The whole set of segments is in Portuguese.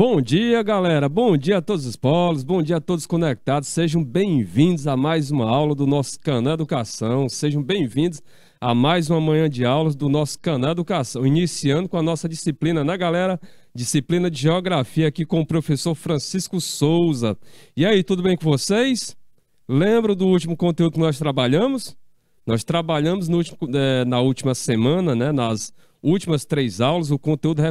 Bom dia, galera. Bom dia a todos os polos, bom dia a todos conectados. Sejam bem-vindos a mais uma aula do nosso canal Educação. Sejam bem-vindos a mais uma manhã de aulas do nosso canal Educação. Iniciando com a nossa disciplina, né, galera? Disciplina de Geografia aqui com o professor Francisco Souza. E aí, tudo bem com vocês? Lembram do último conteúdo que nós trabalhamos? Nós trabalhamos na última semana, né, nas últimas 3 aulas, o conteúdo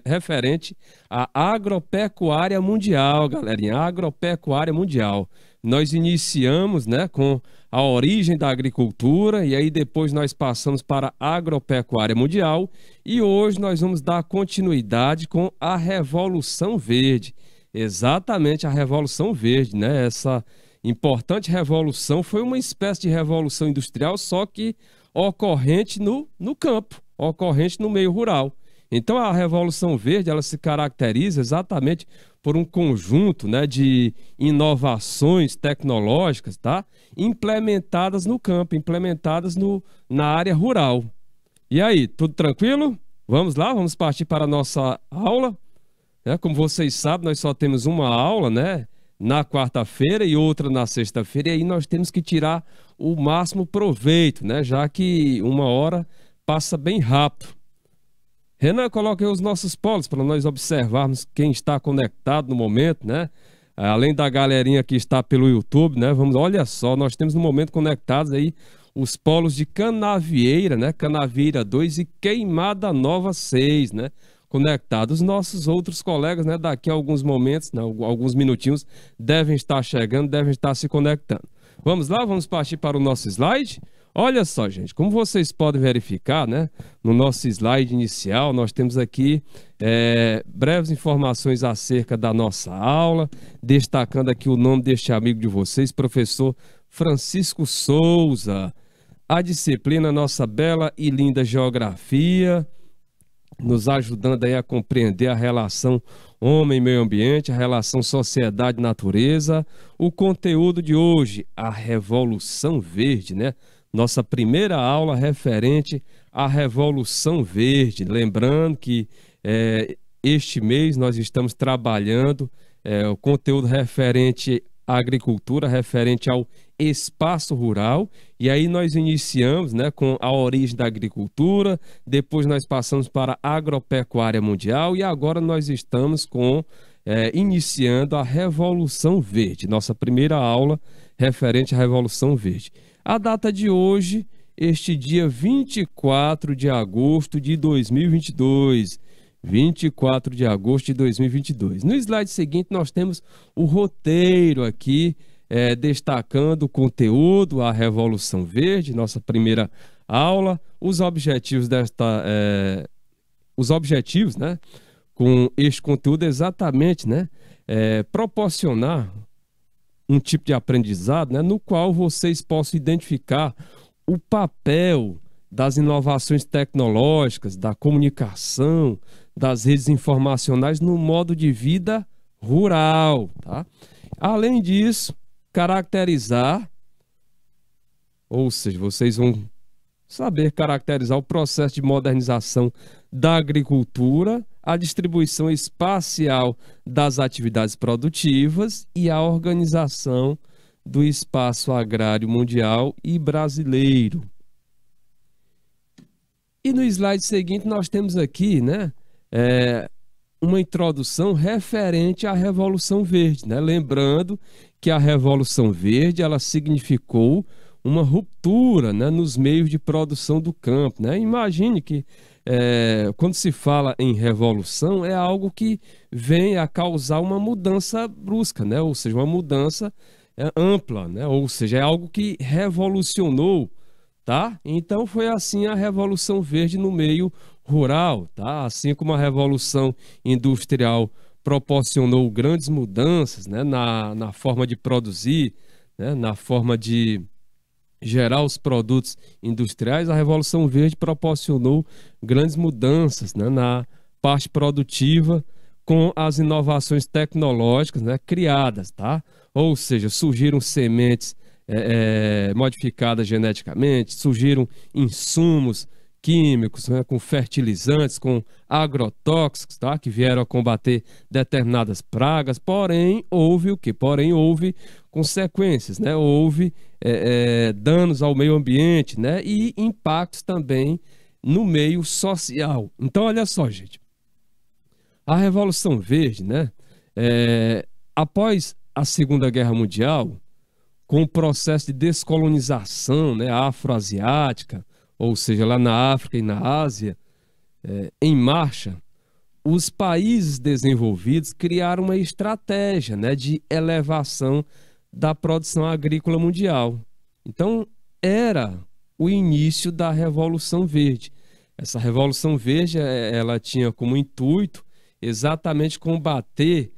referente à agropecuária mundial, galerinha, agropecuária mundial. Nós iniciamos, né, com a origem da agricultura e aí depois nós passamos para a agropecuária mundial e hoje nós vamos dar continuidade com a Revolução Verde. Exatamente a Revolução Verde, né? Essa importante revolução foi uma espécie de revolução industrial, só que ocorrente no campo, ocorrente no meio rural. Então a Revolução Verde ela se caracteriza exatamente por um conjunto, né, de inovações tecnológicas, tá? Implementadas no campo, implementadas na área rural. E aí, tudo tranquilo? Vamos lá, vamos partir para a nossa aula. Como vocês sabem, nós só temos uma aula, né, na quarta-feira e outra na sexta-feira, e aí nós temos que tirar o máximo proveito, né, já que uma hora passa bem rápido. Renan, coloque aí os nossos polos para nós observarmos quem está conectado no momento, né? Além da galerinha que está pelo YouTube, né? Olha só, nós temos no momento conectados aí os polos de Canavieira, né? Canavieira 2 e Queimada Nova 6, né? Conectados. Os nossos outros colegas, né? Daqui a alguns momentos, né? Alguns minutinhos, devem estar chegando, devem estar se conectando. Vamos lá, vamos partir para o nosso slide. Olha só, gente, como vocês podem verificar, né, no nosso slide inicial, nós temos aqui breves informações acerca da nossa aula, destacando aqui o nome deste amigo de vocês, professor Francisco Souza. A disciplina Nossa Bela e Linda Geografia, nos ajudando aí a compreender a relação homem-meio ambiente, a relação sociedade-natureza. O conteúdo de hoje, a Revolução Verde, né? Nossa primeira aula referente à Revolução Verde. Lembrando que este mês nós estamos trabalhando o conteúdo referente à agricultura, referente ao espaço rural. E aí nós iniciamos, né, com a origem da agricultura, depois nós passamos para a agropecuária mundial e agora nós estamos iniciando a Revolução Verde. Nossa primeira aula referente à Revolução Verde. A data de hoje, este dia 24 de agosto de 2022. 24 de agosto de 2022. No slide seguinte, nós temos o roteiro aqui, destacando o conteúdo, a Revolução Verde, nossa primeira aula, os objetivos né, com este conteúdo exatamente, né, proporcionar um tipo de aprendizado, né, no qual vocês possam identificar o papel das inovações tecnológicas, da comunicação, das redes informacionais no modo de vida rural, tá? Além disso, caracterizar, ou seja, vocês vão saber caracterizar o processo de modernização da agricultura, a distribuição espacial das atividades produtivas e a organização do espaço agrário mundial e brasileiro. E no slide seguinte nós temos aqui, né, uma introdução referente à Revolução Verde, né? Lembrando que a Revolução Verde ela significou uma ruptura, né, nos meios de produção do campo, né? Imagine que quando se fala em revolução é algo que vem a causar uma mudança brusca, né? Ou seja, uma mudança ampla, né? Ou seja, é algo que revolucionou, tá? Então foi assim a Revolução Verde no meio rural, tá? Assim como a Revolução Industrial proporcionou grandes mudanças, né, na forma de produzir, né, na forma de gerar os produtos industriais, a Revolução Verde proporcionou grandes mudanças, né, na parte produtiva com as inovações tecnológicas, né, criadas, tá? Ou seja, surgiram sementes modificadas geneticamente, surgiram insumos químicos, né, com fertilizantes, com agrotóxicos, tá, que vieram a combater determinadas pragas. Porém, houve o quê? Porém, houve consequências, né? Houve danos ao meio ambiente, né? E impactos também no meio social. Então, olha só, gente. A Revolução Verde, né? Após a Segunda Guerra Mundial, com o processo de descolonização, né, afroasiática, ou seja, lá na África e na Ásia, em marcha, os países desenvolvidos criaram uma estratégia, né, de elevação da produção agrícola mundial. Então, era o início da Revolução Verde. Essa Revolução Verde, ela tinha como intuito exatamente combater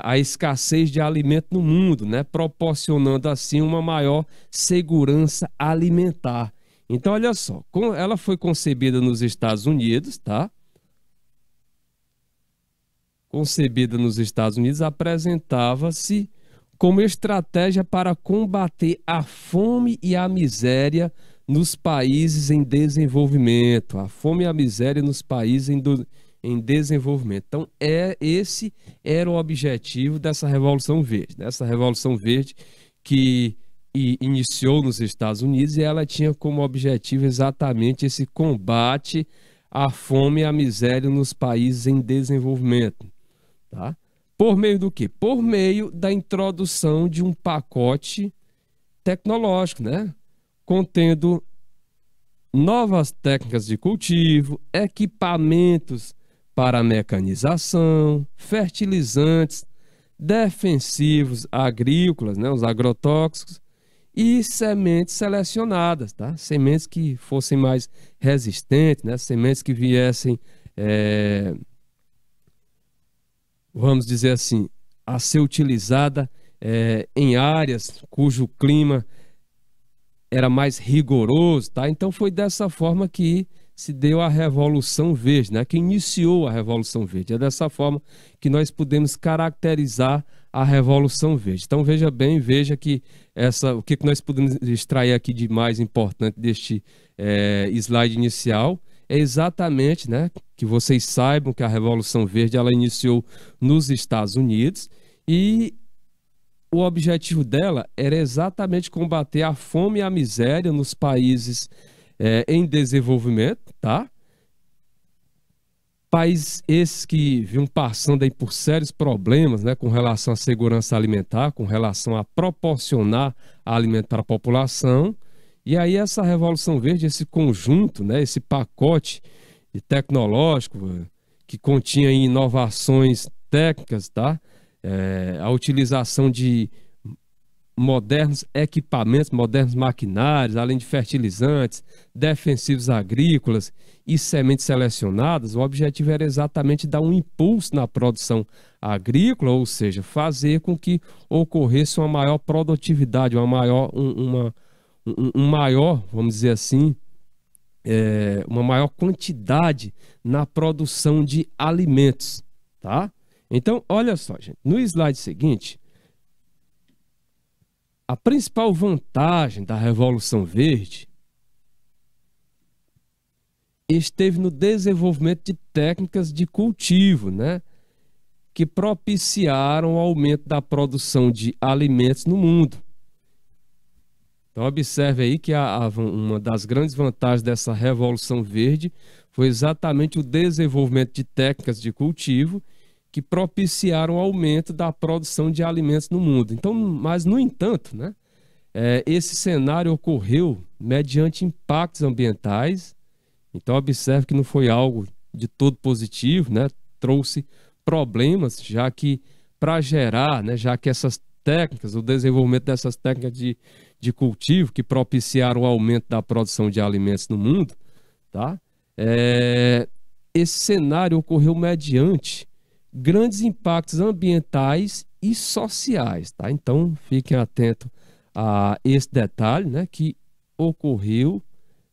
a escassez de alimento no mundo, né? Proporcionando assim uma maior segurança alimentar. Então, olha só, ela foi concebida nos Estados Unidos, tá? Concebida nos Estados Unidos, apresentava-se como estratégia para combater a fome e a miséria nos países em desenvolvimento. A fome e a miséria nos países em desenvolvimento. Então, esse era o objetivo dessa Revolução Verde. Dessa Revolução Verde que iniciou nos Estados Unidos, e ela tinha como objetivo exatamente esse combate à fome e à miséria nos países em desenvolvimento. Tá? Por meio do quê? Por meio da introdução de um pacote tecnológico, né? Contendo novas técnicas de cultivo, equipamentos para mecanização, fertilizantes, defensivos agrícolas, né, os agrotóxicos, e sementes selecionadas, tá? Sementes que fossem mais resistentes, né? Sementes que viessem, vamos dizer assim, a ser utilizada em áreas cujo clima era mais rigoroso, tá? Então foi dessa forma que se deu a Revolução Verde, né? Que iniciou a Revolução Verde. É dessa forma que nós podemos caracterizar a Revolução Verde. Então veja bem, veja que o que nós podemos extrair aqui de mais importante deste slide inicial é exatamente, né, que vocês saibam que a Revolução Verde ela iniciou nos Estados Unidos, e o objetivo dela era exatamente combater a fome e a miséria nos países em desenvolvimento, tá? Países esses que vinham passando aí por sérios problemas, né, com relação à segurança alimentar, com relação a proporcionar alimento para a população. E aí essa Revolução Verde, esse conjunto, né, esse pacote tecnológico que continha inovações técnicas, tá? A utilização de modernos equipamentos, modernos maquinários, além de fertilizantes, defensivos agrícolas e sementes selecionadas. O objetivo era exatamente dar um impulso na produção agrícola, ou seja, fazer com que ocorresse uma maior produtividade, um maior, vamos dizer assim, uma maior quantidade na produção de alimentos, tá? Então, olha só, gente, no slide seguinte, a principal vantagem da Revolução Verde esteve no desenvolvimento de técnicas de cultivo, né, que propiciaram o aumento da produção de alimentos no mundo. Então, observe aí que uma das grandes vantagens dessa Revolução Verde foi exatamente o desenvolvimento de técnicas de cultivo que propiciaram o aumento da produção de alimentos no mundo. Então, mas, no entanto, né, esse cenário ocorreu mediante impactos ambientais. Então, observe que não foi algo de todo positivo, né? Trouxe problemas, já que para gerar, né, já que essas técnicas, o desenvolvimento dessas técnicas de cultivo que propiciaram o aumento da produção de alimentos no mundo, tá? Esse cenário ocorreu mediante grandes impactos ambientais e sociais, tá? Então, fiquem atentos a esse detalhe, né, que ocorreu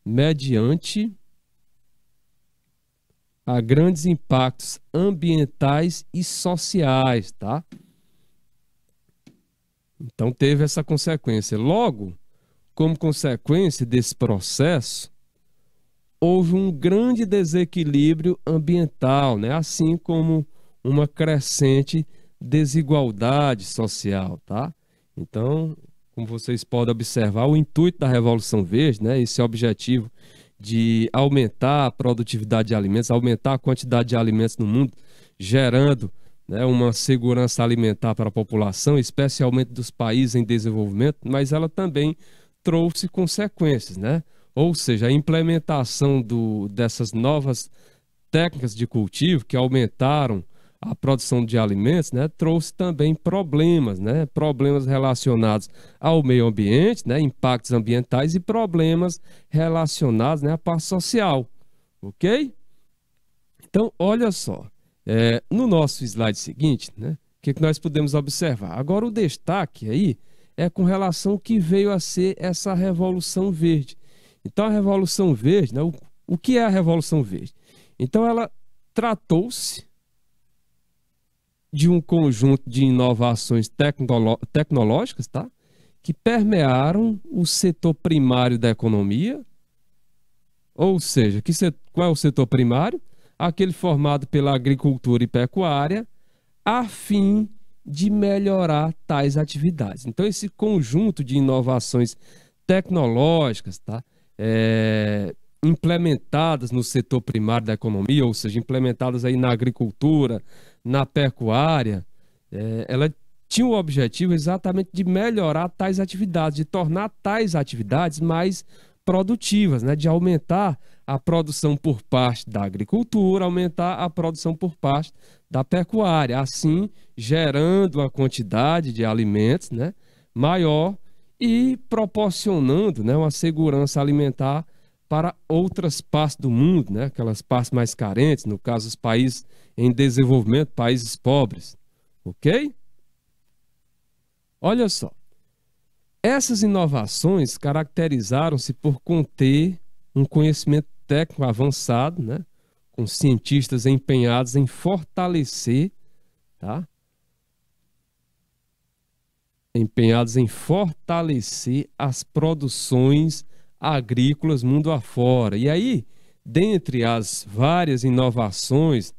mediante a grandes impactos ambientais e sociais, tá? Então, teve essa consequência. Logo, como consequência desse processo, houve um grande desequilíbrio ambiental, né? Assim como uma crescente desigualdade social, tá? Então, como vocês podem observar, o intuito da Revolução Verde, né? Esse objetivo de aumentar a produtividade de alimentos, aumentar a quantidade de alimentos no mundo, gerando, né, uma segurança alimentar para a população, especialmente dos países em desenvolvimento, mas ela também trouxe consequências, né? Ou seja, a implementação dessas novas técnicas de cultivo que aumentaram a produção de alimentos, né, trouxe também problemas, né, problemas relacionados ao meio ambiente, né, impactos ambientais e problemas relacionados, né, à parte social, ok? Então, olha só, no nosso slide seguinte, né, o que nós podemos observar? Agora, o destaque aí é com relação ao que veio a ser essa Revolução Verde. Então, a Revolução Verde, né, o que é a Revolução Verde? Então, ela tratou-se de um conjunto de inovações tecnológicas, tá? Que permearam o setor primário da economia. Ou seja, qual é o setor primário? Aquele formado pela agricultura e pecuária, a fim de melhorar tais atividades. Então, esse conjunto de inovações tecnológicas, tá? Implementadas no setor primário da economia, ou seja, implementadas aí na agricultura, na pecuária, ela tinha o objetivo exatamente de melhorar tais atividades, de tornar tais atividades mais produtivas, né? De aumentar a produção por parte da agricultura, aumentar a produção por parte da pecuária, assim gerando uma quantidade de alimentos, né, maior e proporcionando, né, uma segurança alimentar para outras partes do mundo, né, aquelas partes mais carentes, no caso os países em desenvolvimento, países pobres, ok? Olha só, essas inovações caracterizaram-se por conter um conhecimento técnico avançado, né, com cientistas empenhados em fortalecer, tá? Empenhados em fortalecer as produções agrícolas mundo afora. E aí, dentre as várias inovações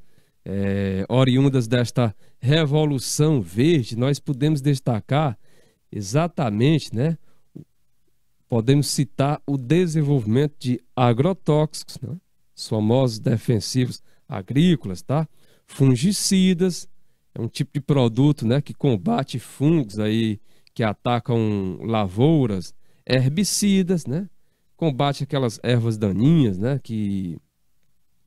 oriundas desta Revolução Verde, nós podemos destacar exatamente, né? Podemos citar o desenvolvimento de agrotóxicos, né? Os famosos defensivos agrícolas, tá? Fungicidas, é um tipo de produto, né, que combate fungos aí que atacam lavouras, herbicidas, né? Combate aquelas ervas daninhas, né, que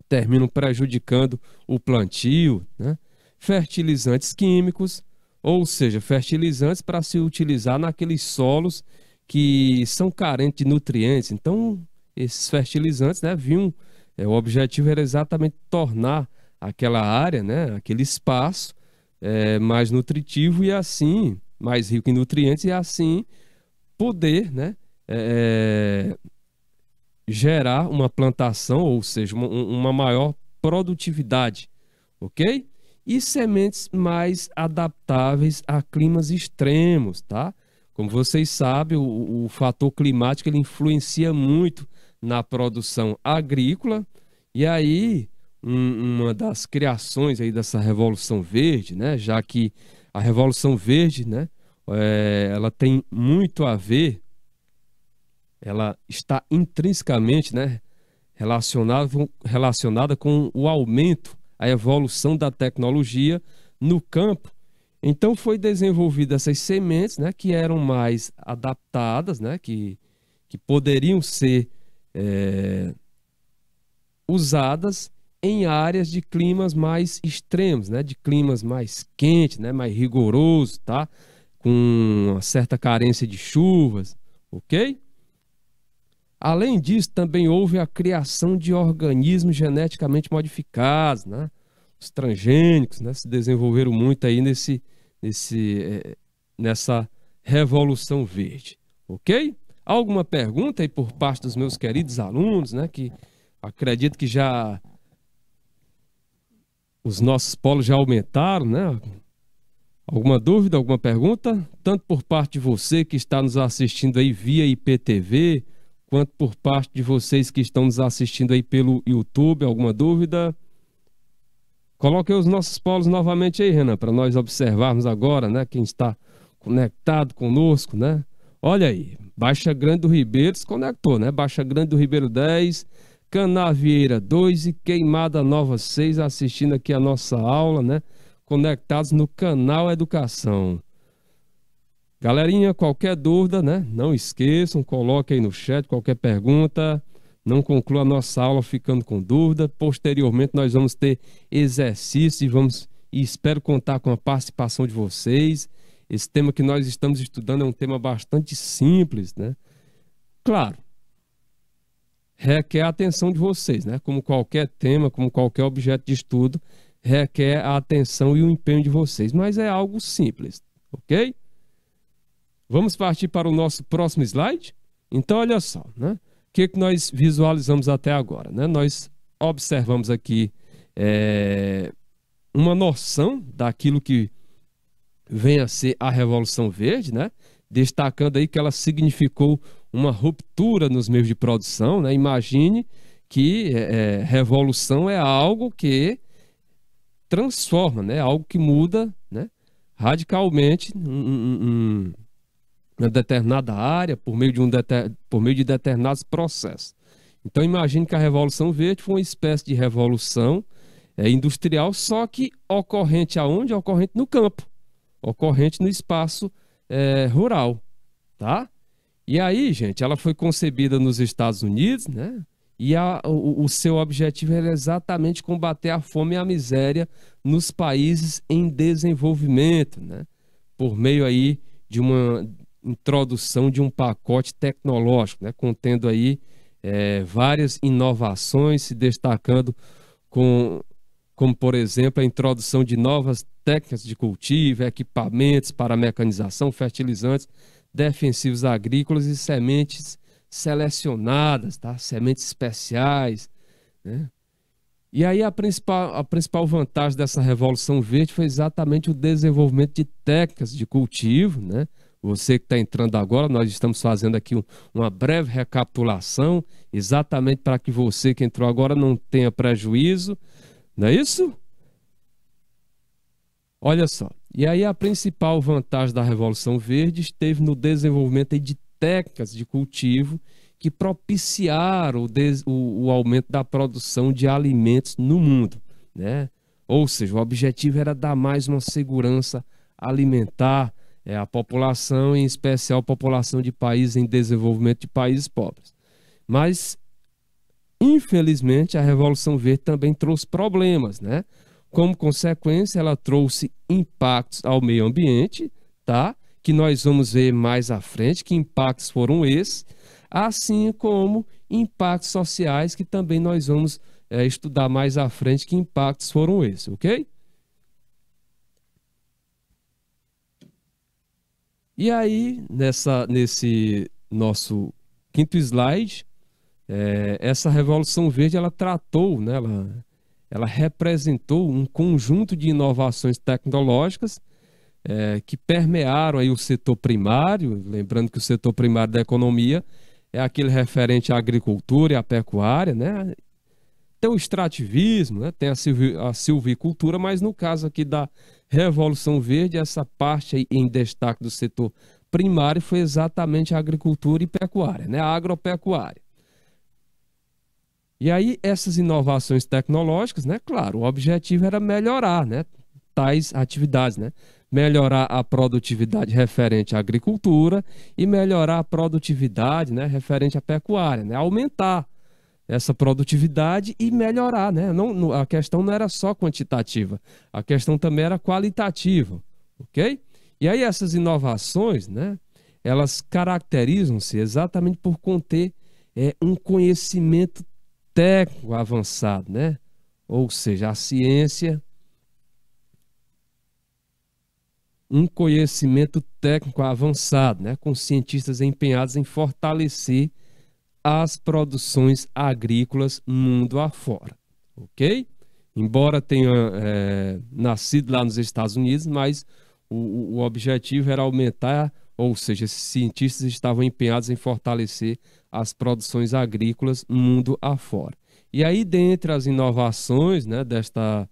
terminam prejudicando o plantio, né? Fertilizantes químicos, ou seja, fertilizantes para se utilizar naqueles solos que são carentes de nutrientes. Então, esses fertilizantes, né, o objetivo era exatamente tornar aquela área, né, aquele espaço mais nutritivo e assim, mais rico em nutrientes e assim poder, né, gerar uma plantação, ou seja, uma maior produtividade, ok? E sementes mais adaptáveis a climas extremos, tá? Como vocês sabem, o fator climático ele influencia muito na produção agrícola e aí uma das criações aí dessa Revolução Verde, né? Já que a Revolução Verde, né? Ela tem muito a ver, ela está intrinsecamente, né, relacionada com o aumento, a evolução da tecnologia no campo. Então foi desenvolvida essas sementes, né, que eram mais adaptadas, né, que poderiam ser usadas em áreas de climas mais extremos, né, de climas mais quentes, né, mais rigorosos, tá, com uma certa carência de chuvas, ok? Além disso, também houve a criação de organismos geneticamente modificados, né? Os transgênicos, né, se desenvolveram muito aí nessa Revolução Verde, ok? Alguma pergunta aí por parte dos meus queridos alunos, né? Que acredito que já os nossos polos já aumentaram, né? Alguma dúvida, alguma pergunta? Tanto por parte de você que está nos assistindo aí via IPTV, quanto por parte de vocês que estão nos assistindo aí pelo YouTube. Alguma dúvida? Coloque os nossos polos novamente aí, Renan, para nós observarmos agora, né? Quem está conectado conosco, né? Olha aí, Baixa Grande do Ribeiro se conectou, né? Baixa Grande do Ribeiro 10, Canavieira 2 e Queimada Nova 6 assistindo aqui a nossa aula, né? Conectados no canal Educação. Galerinha, qualquer dúvida, né? Não esqueçam, coloque aí no chat qualquer pergunta. Não conclua a nossa aula ficando com dúvida. Posteriormente nós vamos ter exercício e espero contar com a participação de vocês. Esse tema que nós estamos estudando é um tema bastante simples, né? Claro, requer a atenção de vocês, né? Como qualquer tema, como qualquer objeto de estudo, requer a atenção e o empenho de vocês, mas é algo simples, ok? Vamos partir para o nosso próximo slide? Então, olha só, né? O que nós visualizamos até agora, né? Nós observamos aqui uma noção daquilo que vem a ser a Revolução Verde, né? Destacando aí que ela significou uma ruptura nos meios de produção, né? Imagine que revolução é algo que transforma, né? Algo que muda, né? Radicalmente uma determinada área por meio de determinados processos. Então imagine que a Revolução Verde foi uma espécie de revolução industrial, só que ocorrente aonde? Ocorrente no campo, ocorrente no espaço rural, tá? E aí, gente, ela foi concebida nos Estados Unidos, né? E o seu objetivo era exatamente combater a fome e a miséria nos países em desenvolvimento, né? Por meio aí de uma introdução de um pacote tecnológico, né? Contendo aí várias inovações, se destacando como, por exemplo, a introdução de novas técnicas de cultivo, equipamentos para mecanização, fertilizantes, defensivos agrícolas e sementes selecionadas, tá? Sementes especiais, né? E aí a principal vantagem dessa Revolução Verde foi exatamente o desenvolvimento de técnicas de cultivo, né? Você que está entrando agora, nós estamos fazendo aqui uma breve recapitulação, exatamente para que você que entrou agora não tenha prejuízo, não é isso? Olha só, e aí a principal vantagem da Revolução Verde esteve no desenvolvimento de técnicas de cultivo que propiciaram o aumento da produção de alimentos no mundo, né? Ou seja, o objetivo era dar mais uma segurança alimentar à população, em especial a população de países em desenvolvimento, de países pobres. Mas, infelizmente, a Revolução Verde também trouxe problemas, né? Como consequência, ela trouxe impactos ao meio ambiente, tá? Que nós vamos ver mais à frente, que impactos foram esses, assim como impactos sociais, que também nós vamos estudar mais à frente, que impactos foram esses, ok? E aí, nesse nosso quinto slide, essa Revolução Verde, ela tratou, né, ela representou um conjunto de inovações tecnológicas que permearam aí o setor primário, lembrando que o setor primário da economia é aquele referente à agricultura e à pecuária, né? Tem o extrativismo, né? Tem a silvicultura, mas no caso aqui da Revolução Verde, essa parte aí em destaque do setor primário foi exatamente a agricultura e pecuária, né? A agropecuária. E aí essas inovações tecnológicas, né? Claro, o objetivo era melhorar, né? Tais atividades, né? Melhorar a produtividade referente à agricultura e melhorar a produtividade, né? Referente à pecuária, né? Aumentar essa produtividade e melhorar, né? A questão não era só quantitativa, a questão também era qualitativa, ok? E aí essas inovações, né? Elas caracterizam-se exatamente por conter um conhecimento técnico avançado, né? Ou seja, a ciência, um conhecimento técnico avançado, né? Com cientistas empenhados em fortalecer as produções agrícolas mundo afora, ok? Embora tenha nascido lá nos Estados Unidos, mas o objetivo era aumentar Ou seja, esses cientistas estavam empenhados em fortalecer as produções agrícolas mundo afora. E aí, dentre as inovações, né, desta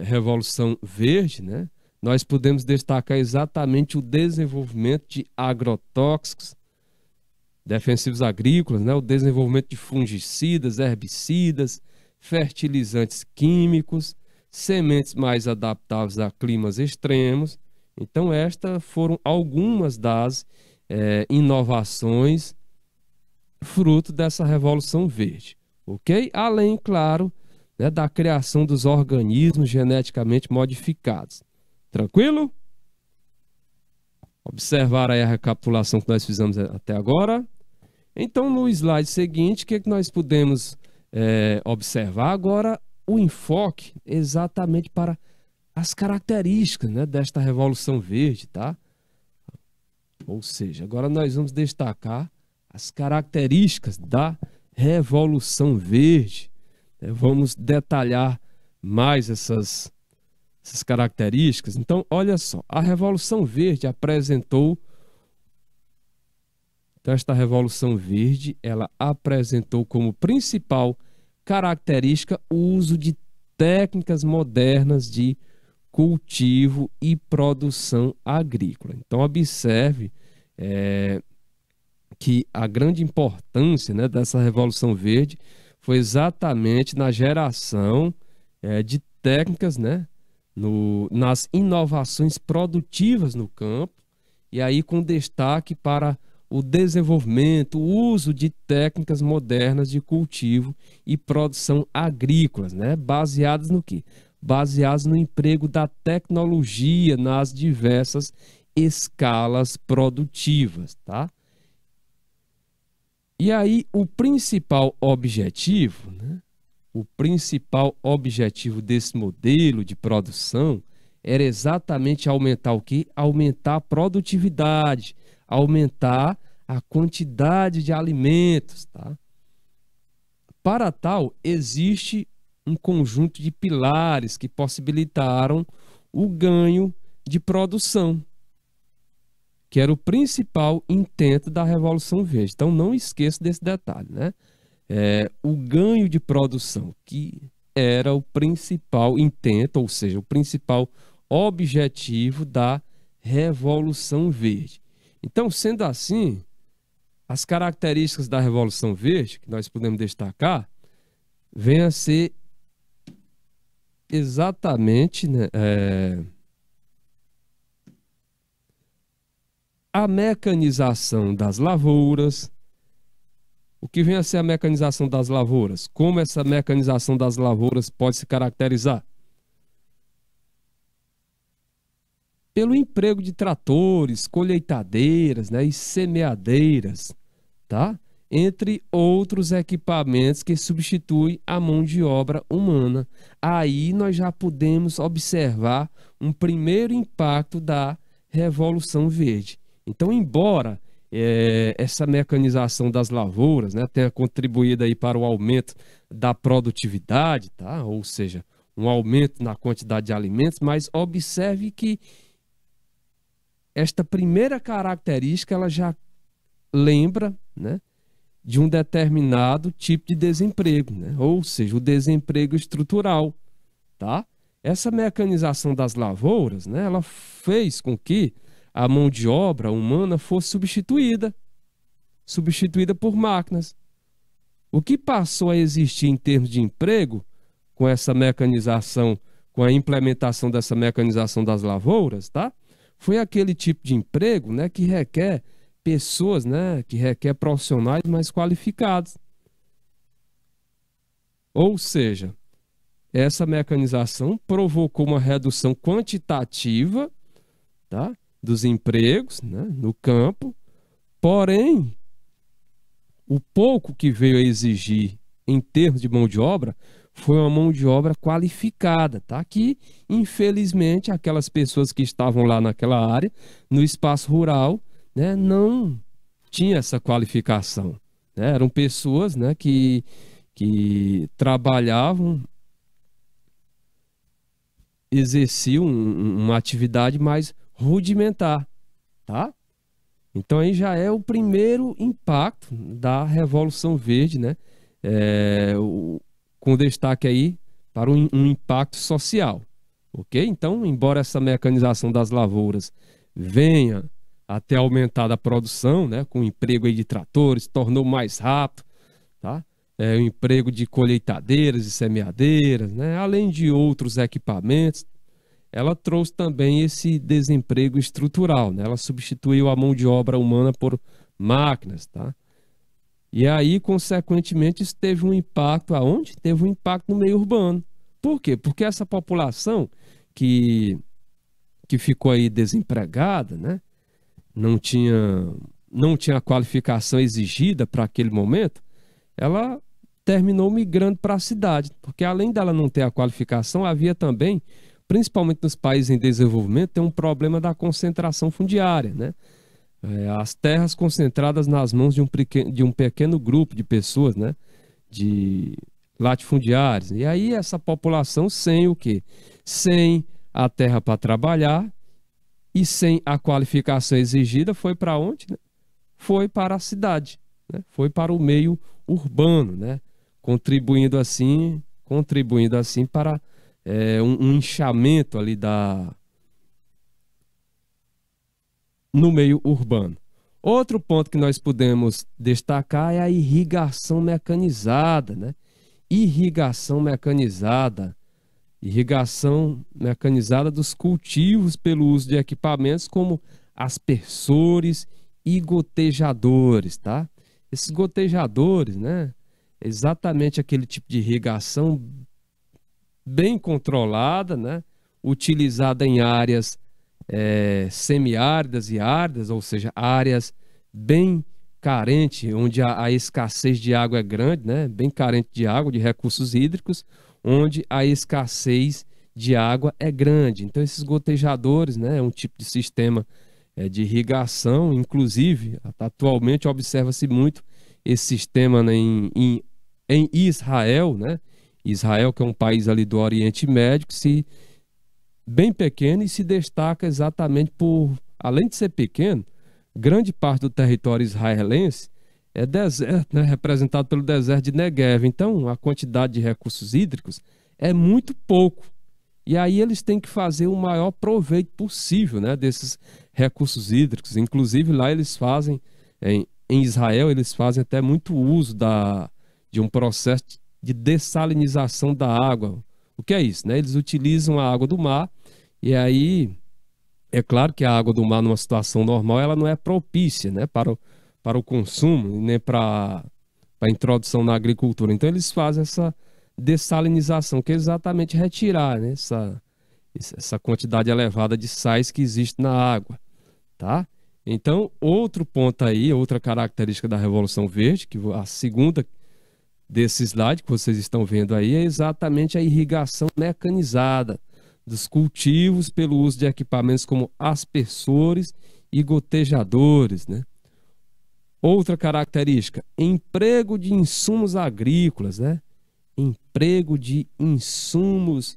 Revolução Verde, né, nós podemos destacar exatamente o desenvolvimento de agrotóxicos, defensivos agrícolas, né, o desenvolvimento de fungicidas, herbicidas, fertilizantes químicos, sementes mais adaptáveis a climas extremos. Então, estas foram algumas das inovações fruto dessa Revolução Verde, ok? Além, claro, né, da criação dos organismos geneticamente modificados. Tranquilo? Observar aí a recapitulação que nós fizemos até agora. Então, no slide seguinte, o que nós podemos observar agora? O enfoque exatamente para as características, né, desta Revolução Verde, tá? Ou seja, agora nós vamos destacar as características da Revolução Verde. Vamos detalhar mais essas características. Então, olha só, a Revolução Verde apresentou... Então, esta Revolução Verde, ela apresentou como principal característica o uso de técnicas modernas de cultivo e produção agrícola. Então, observe que a grande importância, né, dessa Revolução Verde foi exatamente na geração de técnicas, né, nas inovações produtivas no campo, e aí com destaque para o desenvolvimento, o uso de técnicas modernas de cultivo e produção agrícolas, né, baseadas no quê? Baseadas no emprego da tecnologia nas diversas escalas produtivas, tá? E aí o principal objetivo, né, o principal objetivo desse modelo de produção era exatamente aumentar o quê? Aumentar a produtividade, aumentar a quantidade de alimentos, tá? Para tal, existe um conjunto de pilares que possibilitaram o ganho de produção, que era o principal intento da Revolução Verde. Então, não esqueça desse detalhe, né? O ganho de produção, que era o principal intento, ou seja, o principal objetivo da Revolução Verde. Então, sendo assim, as características da Revolução Verde, que nós podemos destacar, vêm a ser exatamente, né, a mecanização das lavouras. O que vem a ser a mecanização das lavouras? Como essa mecanização das lavouras pode se caracterizar? Pelo emprego de tratores, colheitadeiras, né, e semeadeiras, tá? Entre outros equipamentos que substituem a mão de obra humana. Aí nós já podemos observar um primeiro impacto da Revolução Verde. Então, embora essa mecanização das lavouras, né, tenha contribuído aí para o aumento da produtividade, tá? Ou seja, um aumento na quantidade de alimentos, mas observe que esta primeira característica ela já lembra, né, de um determinado tipo de desemprego, né? Ou seja, o desemprego estrutural, tá? Essa mecanização das lavouras, né, ela fez com que a mão de obra humana fosse substituída por máquinas. O que passou a existir em termos de emprego com essa mecanização, com a implementação dessa mecanização das lavouras, tá? Foi aquele tipo de emprego, né, que requer pessoas, né, que requer profissionais mais qualificados. Ou seja, essa mecanização provocou uma redução quantitativa, tá, dos empregos, né, no campo, porém, o pouco que veio a exigir em termos de mão de obra foi uma mão de obra qualificada, tá? Que, infelizmente, aquelas pessoas que estavam lá naquela área, no espaço rural, né, não tinha essa qualificação, né? Eram pessoas, né, que trabalhavam, exerciam uma atividade mais rudimentar, tá? Então aí já é o primeiro impacto da Revolução Verde, né? Com destaque aí para um impacto social, ok? Então, embora essa mecanização das lavouras venha até aumentar a produção, né? Com o emprego aí de tratores, tornou mais rápido, tá? O emprego de colheitadeiras e semeadeiras, né? Além de outros equipamentos, ela trouxe também esse desemprego estrutural, né? Ela substituiu a mão de obra humana por máquinas, tá? E aí, consequentemente, isso teve um impacto aonde? Teve um impacto no meio urbano. Por quê? Porque essa população que, que ficou aí desempregada, né? Não tinha a qualificação exigida para aquele momento, ela terminou migrando para a cidade, porque além dela não ter a qualificação, havia também, principalmente nos países em desenvolvimento, tem um problema da concentração fundiária, né? As terras concentradas nas mãos de um pequeno grupo de pessoas, né? De latifundiários. E aí essa população sem o quê? Sem a terra para trabalhar e sem a qualificação exigida, foi para onde, né? Foi para a cidade, né? Foi para o meio urbano, né? Contribuindo assim para um inchamento ali no meio urbano. Outro ponto que nós podemos destacar é a irrigação mecanizada, né? Irrigação mecanizada dos cultivos pelo uso de equipamentos como aspersores e gotejadores, tá? Esses gotejadores, né? Exatamente aquele tipo de irrigação bem controlada, né? Utilizada em áreas semiáridas e áridas, ou seja, áreas bem carentes, onde a escassez de água é grande, né? Bem carente de água, de recursos hídricos, onde a escassez de água é grande. Então, esses gotejadores, né? É um tipo de sistema de irrigação, inclusive, atualmente observa-se muito esse sistema, né, em Israel, né? Israel, que é um país ali do Oriente Médio, bem pequeno e se destaca exatamente por, além de ser pequeno, grande parte do território israelense é deserto, né? Representado pelo deserto de Negev. Então, a quantidade de recursos hídricos é muito pouco. E aí eles têm que fazer o maior proveito possível, né, desses recursos hídricos. Inclusive, lá eles fazem, em Israel, eles fazem até muito uso de um processo de dessalinização da água. O que é isso, né? Eles utilizam a água do mar e aí é claro que a água do mar numa situação normal ela não é propícia, né, para o consumo nem para a introdução na agricultura. Então eles fazem essa dessalinização, que é exatamente retirar, né, essa quantidade elevada de sais que existe na água, tá? Então, outro ponto aí, outra característica da Revolução Verde, que a segunda desse slide que vocês estão vendo aí, é exatamente a irrigação mecanizada dos cultivos pelo uso de equipamentos como aspersores e gotejadores, né? Outra característica, emprego de insumos agrícolas, né? Emprego de insumos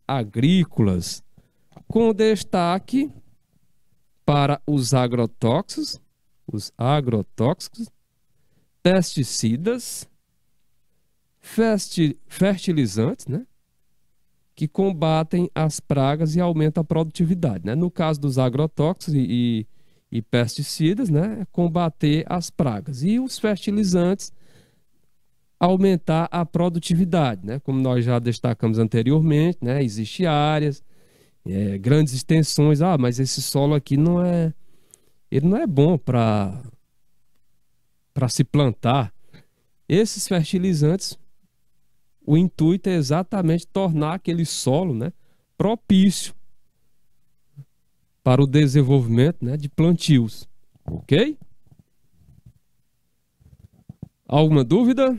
agrícolas, com destaque para os agrotóxicos, pesticidas, fertilizantes, né, que combatem as pragas e aumentam a produtividade, né? No caso dos agrotóxicos e pesticidas, né, é combater as pragas. E os fertilizantes, aumentar a produtividade, né? Como nós já destacamos anteriormente, né? Existem áreas, grandes extensões. Ah, mas esse solo aqui ele não é bom para se plantar. Esses fertilizantes, o intuito é exatamente tornar aquele solo, né, propício para o desenvolvimento, né, de plantios. Ok? Alguma dúvida?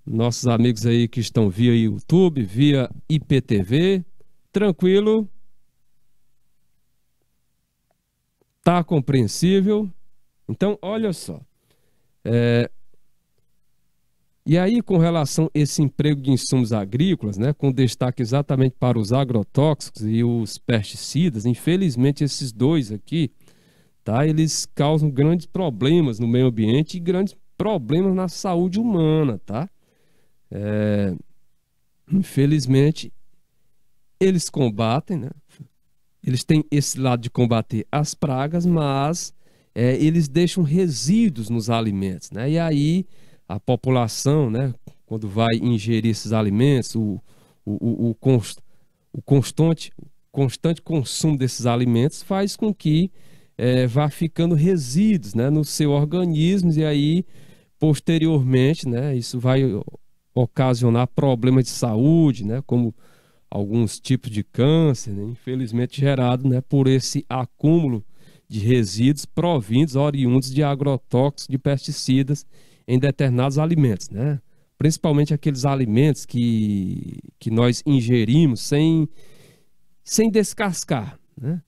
Nossos amigos aí que estão via YouTube, via IPTV, tranquilo? Tá compreensível? Então, olha só. E aí, com relação a esse emprego de insumos agrícolas, né, com destaque exatamente para os agrotóxicos e os pesticidas, infelizmente esses dois aqui tá? Eles causam grandes problemas no meio ambiente e grandes problemas na saúde humana, tá? Infelizmente, eles combatem, né? Eles têm esse lado de combater as pragas, mas eles deixam resíduos nos alimentos, né? E aí a população, né, quando vai ingerir esses alimentos, o constante consumo desses alimentos faz com que vá ficando resíduos, né, no seu organismo, e aí posteriormente, né, isso vai ocasionar problemas de saúde, né, como alguns tipos de câncer, né, infelizmente gerado, né, por esse acúmulo de resíduos provindos, oriundos de agrotóxicos, de pesticidas em determinados alimentos, né? Principalmente aqueles alimentos que nós ingerimos sem descascar, né?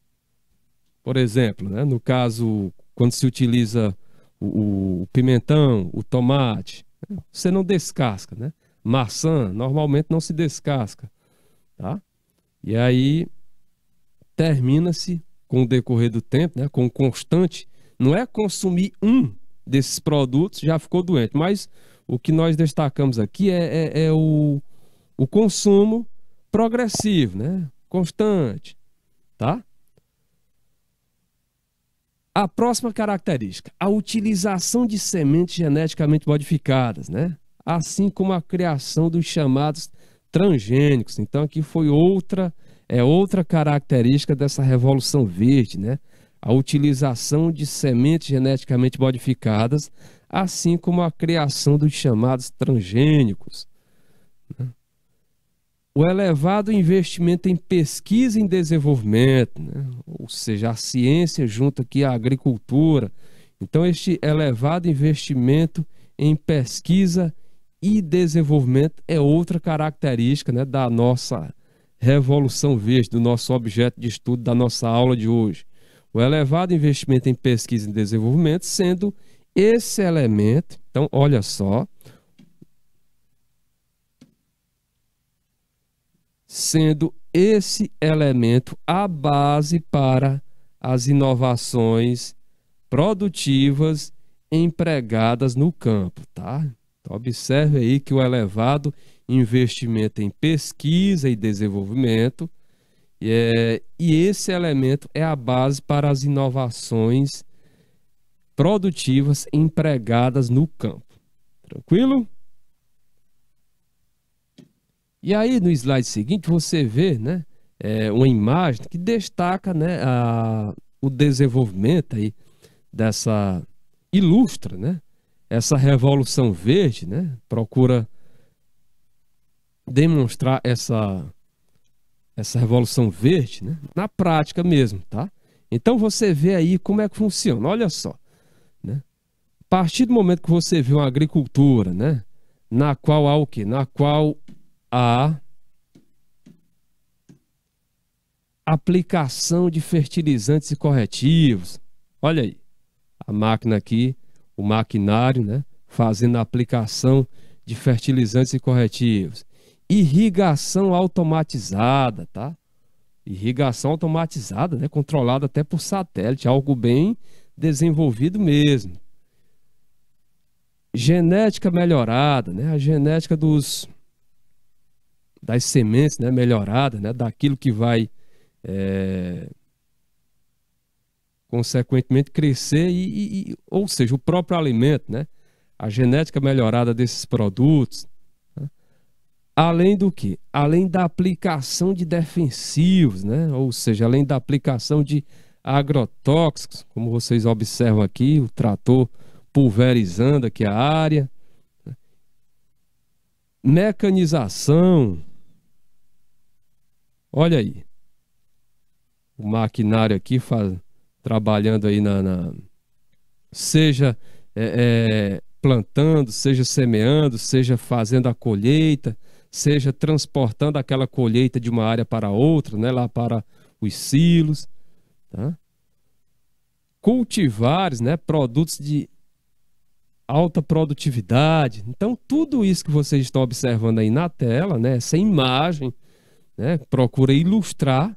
Por exemplo, né, no caso, quando se utiliza o pimentão, o tomate, né, você não descasca, né? Maçã, normalmente não se descasca, tá? E aí termina-se com o decorrer do tempo, né, com o constante, não é consumir um desses produtos já ficou doente, mas o que nós destacamos aqui é o consumo progressivo, né, constante, tá? A próxima característica, a utilização de sementes geneticamente modificadas, né? Assim como a criação dos chamados transgênicos. Então aqui foi outra característica dessa Revolução Verde, né? A utilização de sementes geneticamente modificadas, assim como a criação dos chamados transgênicos, né? O elevado investimento em pesquisa e em desenvolvimento, né? Ou seja, a ciência junto aqui à agricultura. Então, este elevado investimento em pesquisa e desenvolvimento é outra característica, né, da nossa Revolução Verde, do nosso objeto de estudo da nossa aula de hoje. O elevado investimento em pesquisa e desenvolvimento sendo esse elemento, então, olha só, sendo esse elemento a base para as inovações produtivas empregadas no campo, tá? Então, observe aí que o elevado investimento em pesquisa e desenvolvimento e esse elemento é a base para as inovações produtivas empregadas no campo. Tranquilo? E aí, no slide seguinte, você vê, né, uma imagem que destaca, né, o desenvolvimento aí ilustra, né, essa Revolução Verde, né, procura demonstrar essa Revolução Verde, né, na prática mesmo, tá? Então você vê aí como é que funciona, olha só, né? A partir do momento que você vê uma agricultura, né, na qual há o quê? Na qual a aplicação de fertilizantes e corretivos. Olha aí, a máquina aqui, o maquinário, né, fazendo a aplicação de fertilizantes e corretivos. Irrigação automatizada, tá? Irrigação automatizada, né, controlada até por satélite, algo bem desenvolvido mesmo. Genética melhorada, né, a genética das sementes, né, melhorada, né, daquilo que vai consequentemente crescer ou seja, o próprio alimento, né, a genética melhorada desses produtos, né? Além do que? Além da aplicação de defensivos, né, ou seja, além da aplicação de agrotóxicos, como vocês observam aqui, o trator pulverizando aqui a área, né? Mecanização. Olha aí, o maquinário aqui trabalhando aí seja plantando, seja semeando, seja fazendo a colheita, seja transportando aquela colheita de uma área para outra, né, lá para os silos, tá? Cultivares, né, produtos de alta produtividade. Então, tudo isso que vocês estão observando aí na tela, né, essa imagem, né, procura ilustrar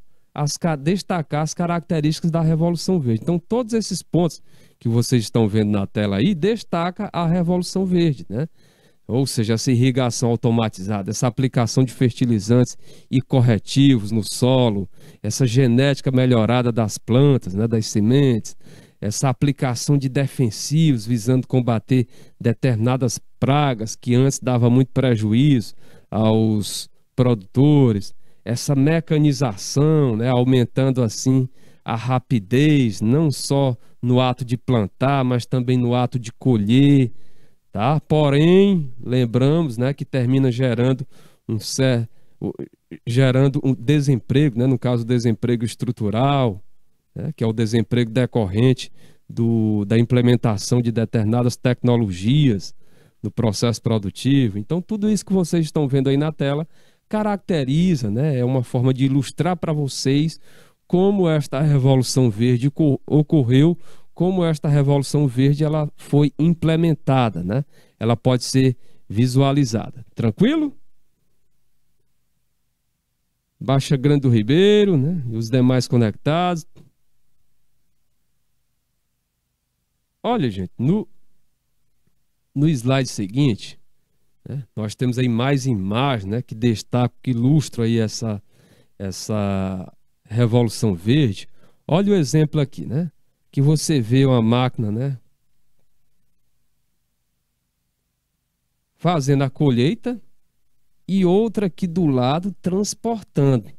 destacar as características da Revolução Verde. Então, todos esses pontos que vocês estão vendo na tela aí, destaca a Revolução Verde, né? Ou seja, essa irrigação automatizada, essa aplicação de fertilizantes e corretivos no solo, essa genética melhorada das plantas, né, das sementes, essa aplicação de defensivos visando combater determinadas pragas que antes dava muito prejuízo aos produtores, essa mecanização, né, aumentando assim a rapidez, não só no ato de plantar, mas também no ato de colher, tá? Porém, lembramos, né, que termina gerando um desemprego, né, no caso, o desemprego estrutural, né, que é o desemprego decorrente da implementação de determinadas tecnologias no processo produtivo. Então, tudo isso que vocês estão vendo aí na tela caracteriza, né, é uma forma de ilustrar para vocês como esta Revolução Verde ocorreu, como esta Revolução Verde ela foi implementada, né? Ela pode ser visualizada. Tranquilo? Baixa Grande do Ribeiro, né? E os demais conectados. Olha, gente, no slide seguinte, né, nós temos aí mais imagens, né, que destacam, que ilustram aí essa Revolução Verde. Olha o exemplo aqui, né? Que você vê uma máquina, né, fazendo a colheita e outra aqui do lado transportando.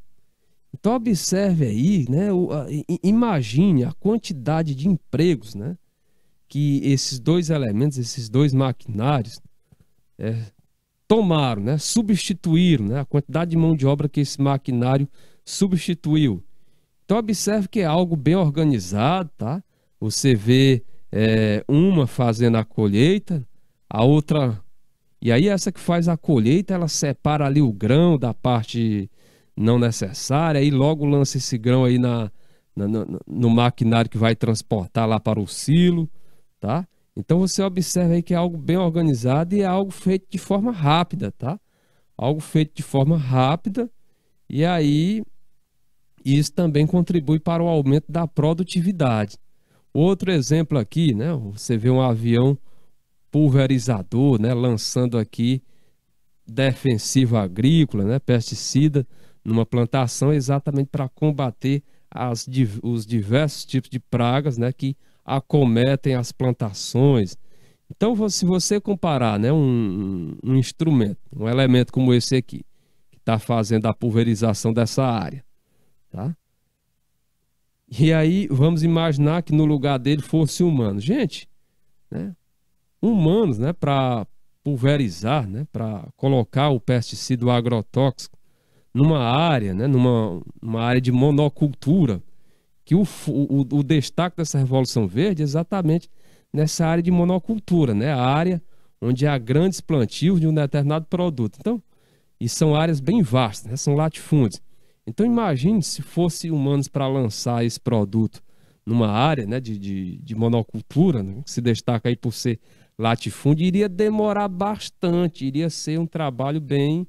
Então observe aí, né, imagine a quantidade de empregos, né, que esses dois elementos, esses dois maquinários tomaram, né, substituíram, né, a quantidade de mão de obra que esse maquinário substituiu. Então observe que é algo bem organizado, tá? Você vê uma fazendo a colheita, a outra... E aí essa que faz a colheita, ela separa ali o grão da parte não necessária, aí logo lança esse grão aí no maquinário que vai transportar lá para o silo, tá? Então você observa aí que é algo bem organizado e é algo feito de forma rápida, tá? Algo feito de forma rápida, e aí isso também contribui para o aumento da produtividade. Outro exemplo aqui, né? Você vê um avião pulverizador, né? Lançando aqui defensivo agrícola, né? Pesticida numa plantação exatamente para combater os diversos tipos de pragas, né? Que acometem as plantações. Então, se você comparar, né, um instrumento, um elemento como esse aqui, que está fazendo a pulverização dessa área, tá? E aí, vamos imaginar que no lugar dele fosse humano. Gente, né, humanos, né, para pulverizar, né, para colocar o pesticida agrotóxico numa área, né, numa área de monocultura, que o destaque dessa Revolução Verde é exatamente nessa área de monocultura, né? A área onde há grandes plantios de um determinado produto. Então, e são áreas bem vastas, né? São latifúndios. Então, imagine se fosse humanos para lançar esse produto numa área, né, de monocultura, né, que se destaca aí por ser latifúndio, iria demorar bastante, iria ser um trabalho bem...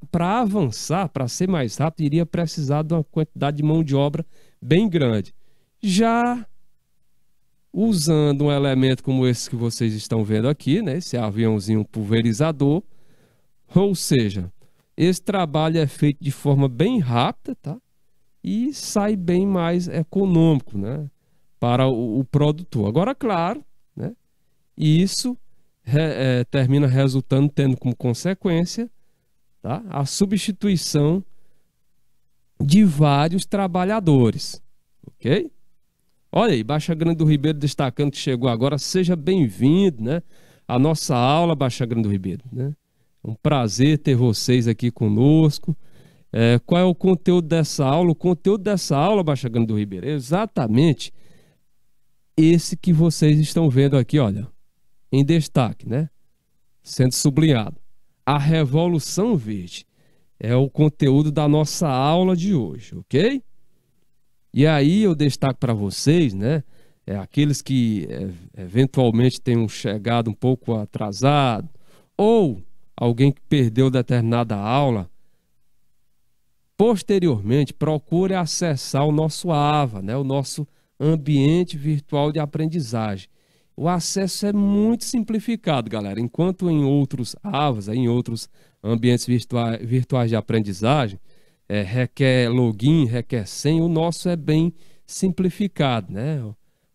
Para avançar, para ser mais rápido, iria precisar de uma quantidade de mão de obra bem grande. Já usando um elemento como esse que vocês estão vendo aqui, né, esse aviãozinho pulverizador, ou seja, esse trabalho é feito de forma bem rápida, tá? E sai bem mais econômico, né, para o produtor. Agora, claro, né, isso termina resultando, tendo como consequência, tá, a substituição de vários trabalhos, ok? Olha aí, Baixa Grande do Ribeiro destacando que chegou agora. Seja bem-vindo, né, à nossa aula, Baixa Grande do Ribeiro, né? É um prazer ter vocês aqui conosco. Qual é o conteúdo dessa aula? O conteúdo dessa aula, Baixa Grande do Ribeiro, é exatamente esse que vocês estão vendo aqui, olha, em destaque, né? Sendo sublinhado. A Revolução Verde é o conteúdo da nossa aula de hoje, ok? E aí eu destaco para vocês, né, aqueles que eventualmente tenham chegado um pouco atrasado, ou alguém que perdeu determinada aula, Posteriormente, procure acessar o nosso AVA, né? O nosso ambiente virtual de aprendizagem. O acesso é muito simplificado, galera. Enquanto em outros AVAs, em outros ambientes virtuais de aprendizagem, requer login, requer senha, o nosso é bem simplificado, né?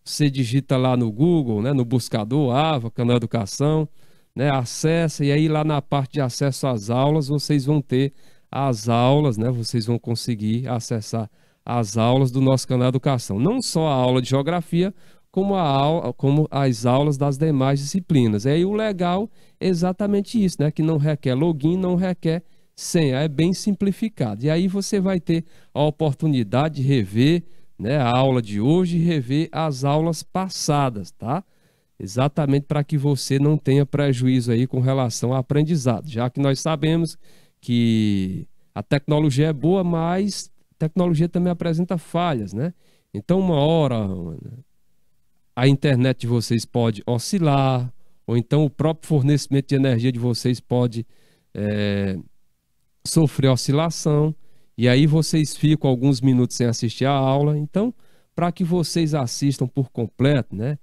Você digita lá no Google, né, no buscador, AVA, Canal Educação, né, acessa, e aí lá na parte de acesso às aulas, vocês vão ter as aulas, né? Vocês vão conseguir acessar as aulas do nosso Canal Educação. Não só a aula de geografia, como as aulas das demais disciplinas. E aí o legal é exatamente isso, né? Que não requer login, não requer senha, é bem simplificado. E aí você vai ter a oportunidade de rever, né, a aula de hoje e rever as aulas passadas, tá? Exatamente para que você não tenha prejuízo aí com relação ao aprendizado, já que nós sabemos que a tecnologia é boa, mas a tecnologia também apresenta falhas, né? Então, uma hora a internet de vocês pode oscilar, ou então o próprio fornecimento de energia de vocês pode sofrer oscilação, e aí vocês ficam alguns minutos sem assistir a aula. Então, para que vocês assistam por completo, né,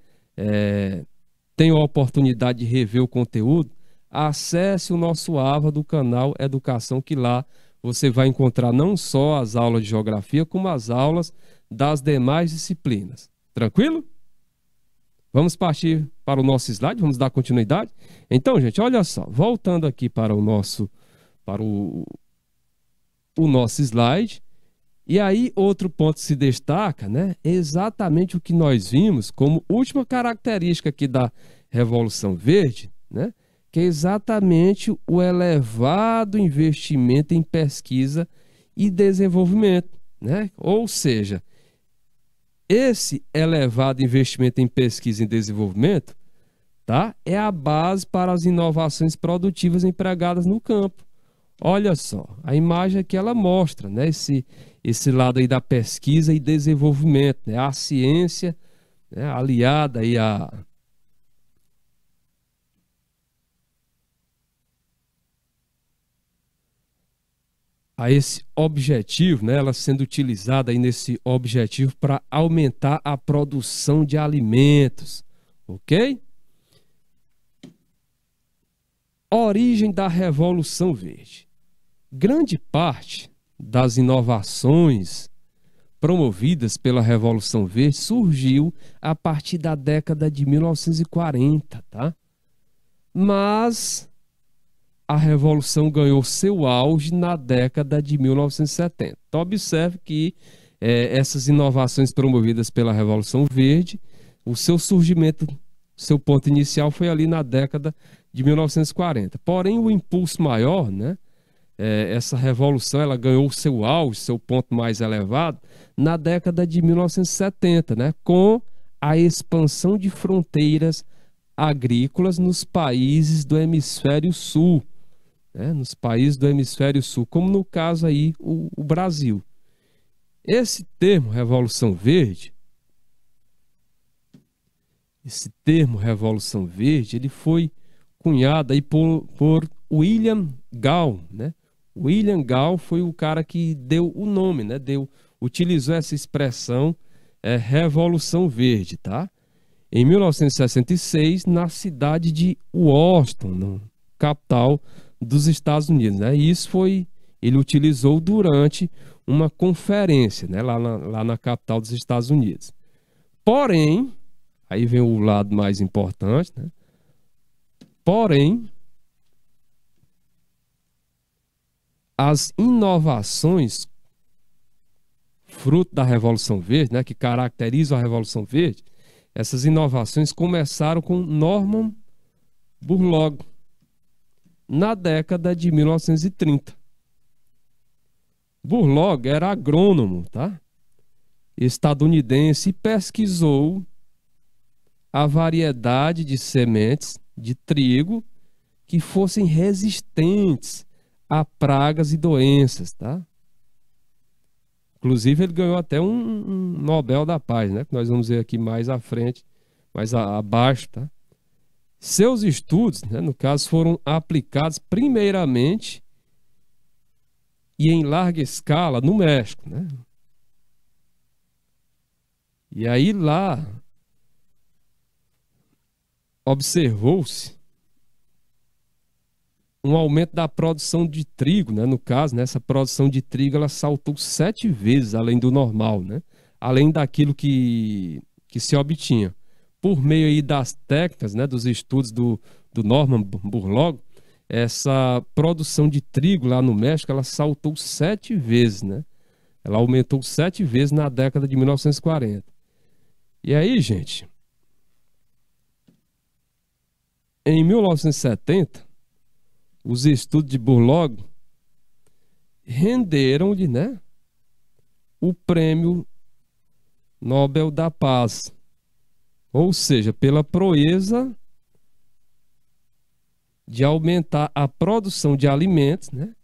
tenham a oportunidade de rever o conteúdo, acesse o nosso AVA do canal Educação, que lá você vai encontrar não só as aulas de geografia, como as aulas das demais disciplinas. Tranquilo? Vamos partir para o nosso slide, vamos dar continuidade. Então, gente, olha só, voltando aqui para o nosso slide. E aí, outro ponto que se destaca, né, é exatamente o que nós vimos como última característica aqui da Revolução Verde, né, que é exatamente o elevado investimento em pesquisa e desenvolvimento, né? Ou seja, esse elevado investimento em pesquisa e desenvolvimento, tá, é a base para as inovações produtivas empregadas no campo. Olha só, a imagem aqui ela mostra, né, esse lado aí da pesquisa e desenvolvimento, né, a ciência, né, aliada aí a esse objetivo, né, ela sendo utilizada aí nesse objetivo para aumentar a produção de alimentos, ok? Origem da Revolução Verde. Grande parte das inovações promovidas pela Revolução Verde surgiu a partir da década de 1940, tá? Mas a Revolução ganhou seu auge na década de 1970. Então, observe que essas inovações promovidas pela Revolução Verde, o seu surgimento, seu ponto inicial foi ali na década de 1940. Porém, o impulso maior, né? Essa revolução ela ganhou seu auge, seu ponto mais elevado, na década de 1970, né? Com a expansão de fronteiras agrícolas nos países do hemisfério sul, né? Nos países do hemisfério sul, como no caso aí o Brasil. Esse termo Revolução Verde, ele foi cunhado aí por William Gall, né? William Gall foi o cara que deu o nome, né? Utilizou essa expressão Revolução Verde, tá? Em 1966, na cidade de Washington, capital dos Estados Unidos, né? E ele utilizou durante uma conferência, né? Lá na capital dos Estados Unidos. Porém, aí vem o lado mais importante, né? Porém, as inovações fruto da Revolução Verde, né, que caracterizam a Revolução Verde, essas inovações começaram com Norman Borlaug na década de 1930. Borlaug era agrônomo, tá? Estadunidense, e pesquisou a variedade de sementes de trigo que fossem resistentes a pragas e doenças, tá? Inclusive ele ganhou até um Nobel da Paz, né? Que nós vamos ver aqui mais à frente, mais abaixo, tá? Seus estudos, né, no caso, foram aplicados primeiramente e em larga escala no México, né? E aí lá observou-se um aumento da produção de trigo, né? No caso, né, essa produção de trigo ela saltou 7 vezes além do normal, né? Além daquilo que se obtinha. Por meio aí das técnicas, né, dos estudos do Norman Borlaug, essa produção de trigo lá no México, ela saltou 7 vezes, né? Ela aumentou 7 vezes na década de 1940. E aí, gente, em 1970, os estudos de Borlaug renderam-lhe, né, o Prêmio Nobel da Paz. Ou seja, pela proeza de aumentar a produção de alimentos, né,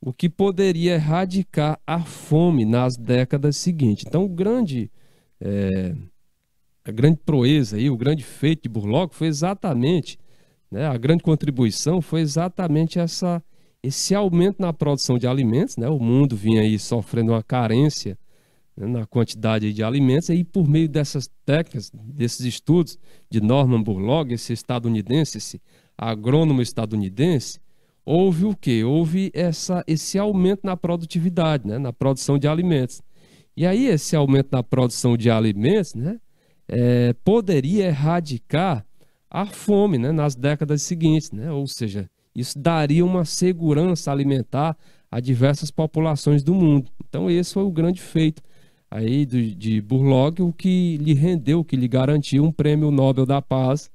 o que poderia erradicar a fome nas décadas seguintes. Então, a grande proeza aí, o grande feito de Borlaug foi exatamente, né, a grande contribuição foi exatamente esse aumento na produção de alimentos, né? O mundo vinha aí sofrendo uma carência, né, na quantidade de alimentos, e aí por meio dessas técnicas, desses estudos de Norman Borlaug, esse estadunidense, esse agrônomo estadunidense, houve o quê? Houve esse aumento na produtividade, né, na produção de alimentos. E aí esse aumento na produção de alimentos, né, poderia erradicar a fome, né, nas décadas seguintes, né? Ou seja, isso daria uma segurança alimentar a diversas populações do mundo. Então esse foi o grande feito aí de Borlaug, o que lhe rendeu, o que lhe garantiu um Prêmio Nobel da Paz,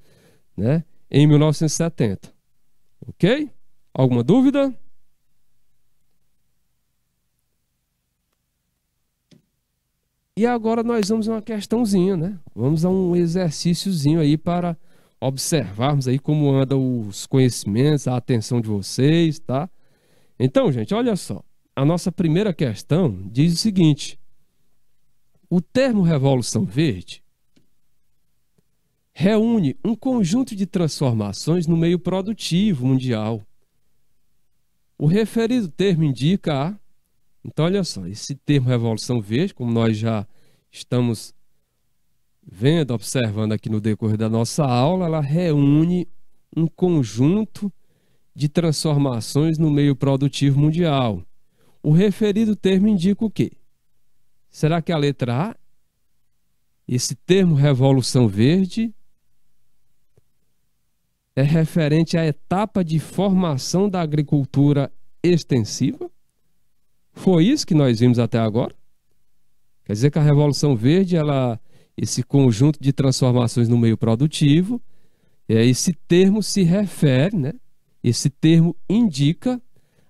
né, em 1970. Ok? Alguma dúvida? E agora nós vamos a uma questãozinha, né? Vamos a um exercíciozinho aí para observarmos aí como andam os conhecimentos, a atenção de vocês, tá? Então, gente, olha só. A nossa primeira questão diz o seguinte: o termo Revolução Verde reúne um conjunto de transformações no meio produtivo mundial. O referido termo indica Então, olha só, esse termo Revolução Verde, como nós já estamos vendo, observando aqui no decorrer da nossa aula, ela reúne um conjunto de transformações no meio produtivo mundial. O referido termo indica o quê? Será que a letra A, esse termo Revolução Verde, é referente à etapa de formação da agricultura extensiva? Foi isso que nós vimos até agora? Quer dizer que a Revolução Verde, esse conjunto de transformações no meio produtivo, esse termo se refere, né? Esse termo indica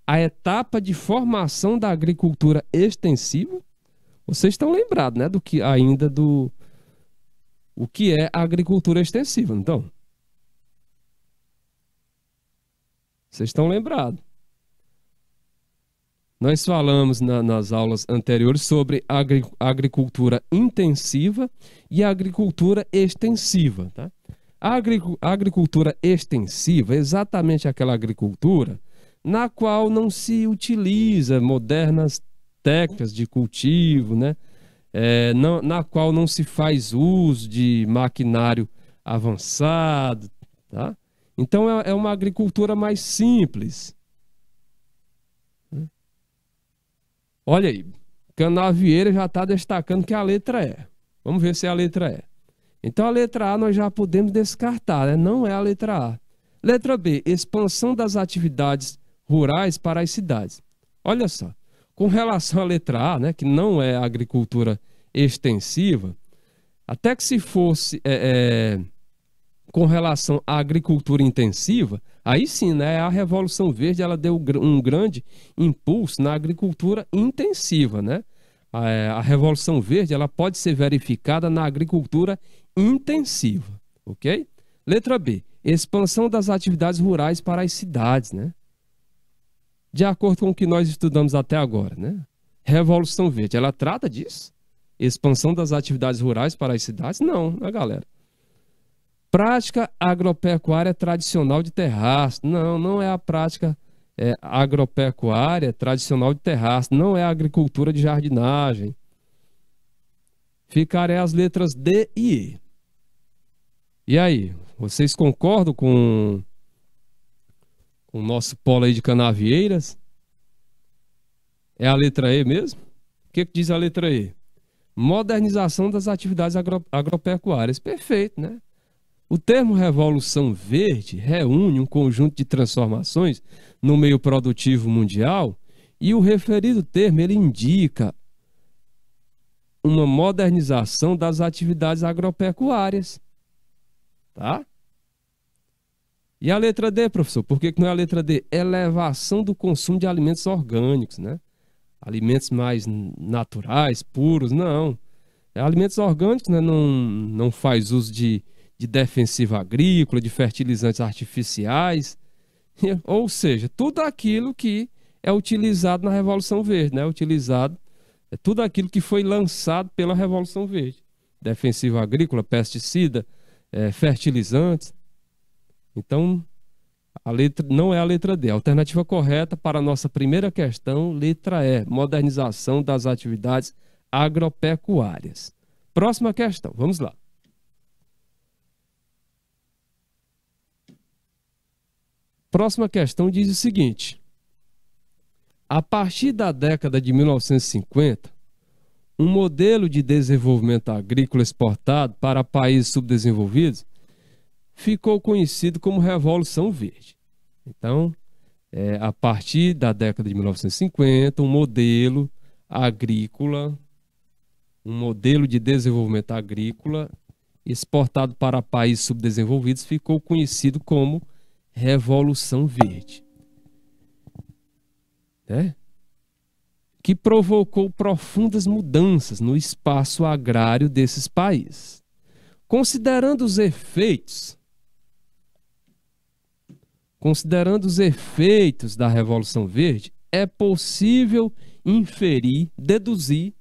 a etapa de formação da agricultura extensiva. Vocês estão lembrados, né, o que é a agricultura extensiva, então? Vocês estão lembrados? Nós falamos nas aulas anteriores sobre agricultura intensiva e agricultura extensiva, tá? A agricultura extensiva é exatamente aquela agricultura na qual não se utiliza modernas técnicas de cultivo, né? Na qual não se faz uso de maquinário avançado, tá? Então é uma agricultura mais simples. Olha aí, Canavieira já está destacando que a letra E. Vamos ver se é a letra E. Então a letra A nós já podemos descartar, né? Não é a letra A. Letra B, expansão das atividades rurais para as cidades. Olha só, com relação à letra A, né, que não é agricultura extensiva, até que se fosse com relação à agricultura intensiva, aí sim, né, a Revolução Verde ela deu um grande impulso na agricultura intensiva, né? A Revolução Verde ela pode ser verificada na agricultura intensiva, ok? Letra B, expansão das atividades rurais para as cidades, né? De acordo com o que nós estudamos até agora, né? Revolução Verde, ela trata disso? Expansão das atividades rurais para as cidades? Não, né, galera? Prática agropecuária tradicional de terraço. Não é a prática agropecuária tradicional de terraço, não é agricultura de jardinagem. Ficarem as letras D e E. E aí, vocês concordam com o nosso polo aí de Canavieiras? É a letra E mesmo? O que diz a letra E? Modernização das atividades agropecuárias. Perfeito, né? O termo Revolução Verde reúne um conjunto de transformações no meio produtivo mundial e o referido termo ele indica uma modernização das atividades agropecuárias. Tá? E a letra D, professor? Por que não é a letra D? Elevação do consumo de alimentos orgânicos, né? Alimentos mais naturais, puros, não. Alimentos orgânicos, né? Não faz uso de defensivo agrícola, de fertilizantes artificiais, ou seja, tudo aquilo que é utilizado na Revolução Verde, né? Tudo aquilo que foi lançado pela Revolução Verde. Defensivo agrícola, pesticida, fertilizantes. Então, a letra não é a letra D. A alternativa correta para a nossa primeira questão, letra E, modernização das atividades agropecuárias. Próxima questão, vamos lá. Próxima questão diz o seguinte: a partir da década de 1950, um modelo de desenvolvimento agrícola exportado para países subdesenvolvidos ficou conhecido como Revolução Verde. Então, a partir da década de 1950, um modelo de desenvolvimento agrícola exportado para países subdesenvolvidos ficou conhecido como Revolução Verde, né? Que provocou profundas mudanças no espaço agrário desses países. Considerando os efeitos da Revolução Verde, é possível inferir, deduzir,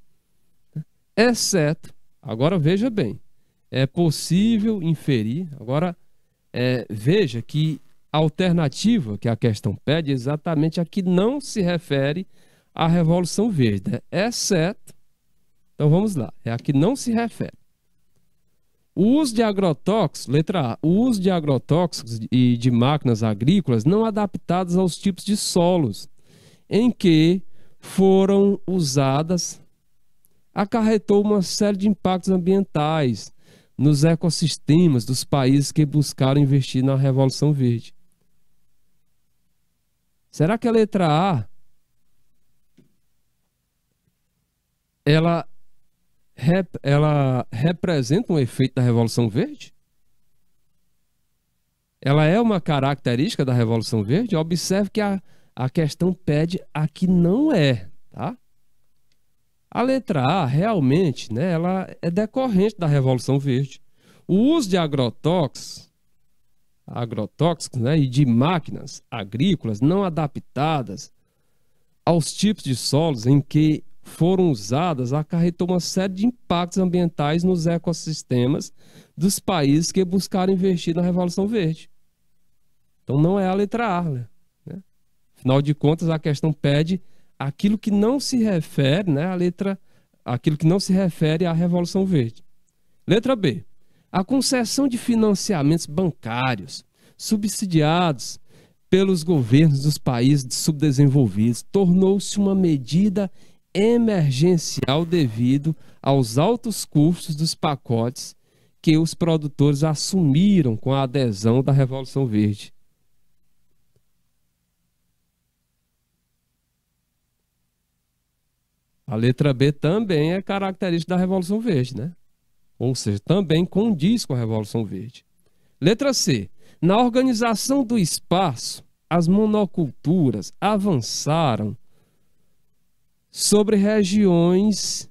exceto, agora veja bem, é possível inferir, agora veja que a alternativa que a questão pede é exatamente a que não se refere à Revolução Verde, né? Exceto, então vamos lá, é a que não se refere. O uso de agrotóxicos, letra A, o uso de agrotóxicos e de máquinas agrícolas não adaptadas aos tipos de solos em que foram usadas acarretou uma série de impactos ambientais nos ecossistemas dos países que buscaram investir na Revolução Verde. Será que a letra A ela representa um efeito da Revolução Verde? Ela é uma característica da Revolução Verde? Observe que a questão pede a que não é, tá? A letra A realmente, né, ela é decorrente da Revolução Verde. O uso de agrotóxicos, né, e de máquinas agrícolas não adaptadas aos tipos de solos em que foram usadas acarretou uma série de impactos ambientais nos ecossistemas dos países que buscaram investir na Revolução Verde. Então não é a letra A, né? Afinal de contas, a questão pede aquilo que não se refere, né, aquilo que não se refere à Revolução Verde. Letra B. A concessão de financiamentos bancários subsidiados pelos governos dos países subdesenvolvidos tornou-se uma medida emergencial devido aos altos custos dos pacotes que os produtores assumiram com a adesão da Revolução Verde. A letra B também é característica da Revolução Verde, né? Ou seja, também condiz com a Revolução Verde. Letra C. Na organização do espaço, as monoculturas avançaram sobre regiões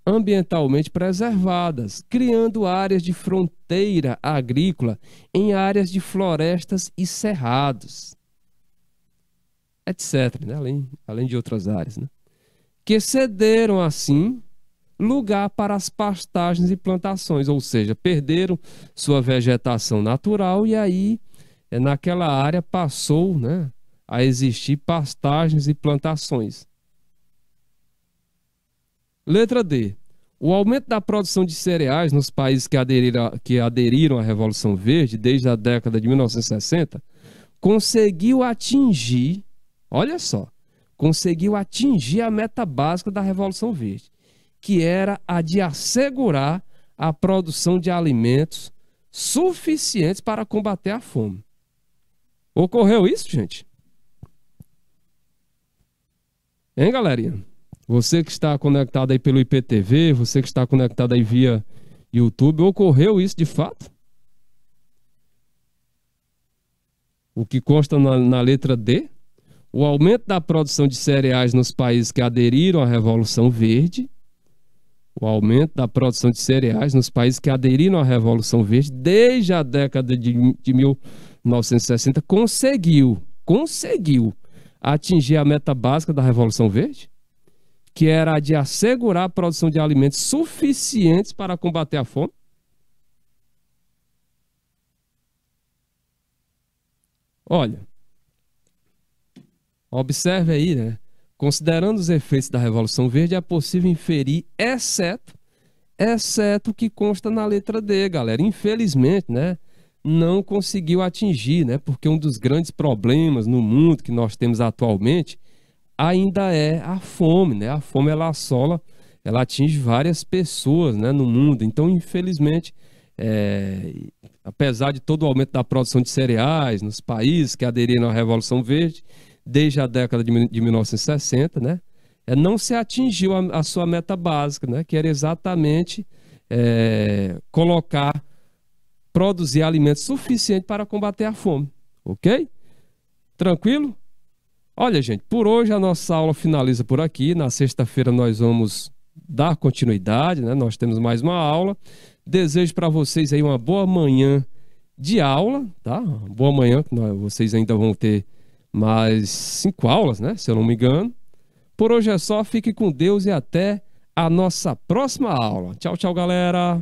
ambientalmente preservadas, criando áreas de fronteira agrícola em áreas de florestas e cerrados, etc., né? Além de outras áreas, né? Que cederam, assim, lugar para as pastagens e plantações, ou seja, perderam sua vegetação natural e aí naquela área passou, né, a existir pastagens e plantações. Letra D. O aumento da produção de cereais nos países que aderiram à Revolução Verde desde a década de 1960 conseguiu atingir, olha só, conseguiu atingir a meta básica da Revolução Verde, que era a de assegurar a produção de alimentos suficientes para combater a fome. Ocorreu isso, gente? Hein, galerinha? Você que está conectado aí pelo IPTV, você que está conectado aí via YouTube, ocorreu isso de fato? O que consta na letra D? O aumento da produção de cereais nos países que aderiram à Revolução Verde. O aumento da produção de cereais nos países que aderiram à Revolução Verde desde a década de 1960 conseguiu atingir a meta básica da Revolução Verde, que era a de assegurar a produção de alimentos suficientes para combater a fome. Olha, observe aí, né? Considerando os efeitos da Revolução Verde, é possível inferir, exceto o que consta na letra D, galera. Infelizmente, né? Não conseguiu atingir, né? Porque um dos grandes problemas no mundo que nós temos atualmente ainda é a fome, né? A fome, ela assola, ela atinge várias pessoas, né, no mundo. Então, infelizmente, apesar de todo o aumento da produção de cereais nos países que aderiram à Revolução Verde, desde a década de 1960, né, não se atingiu a sua meta básica, né, que era exatamente produzir alimentos suficientes para combater a fome. Ok? Tranquilo? Olha, gente, por hoje a nossa aula finaliza por aqui. Na sexta-feira nós vamos dar continuidade, né? Nós temos mais uma aula. Desejo para vocês aí uma boa manhã de aula, tá? Boa manhã, que vocês ainda vão ter mais 5 aulas, né? Se eu não me engano. Por hoje é só, fique com Deus e até a nossa próxima aula. Tchau, tchau, galera!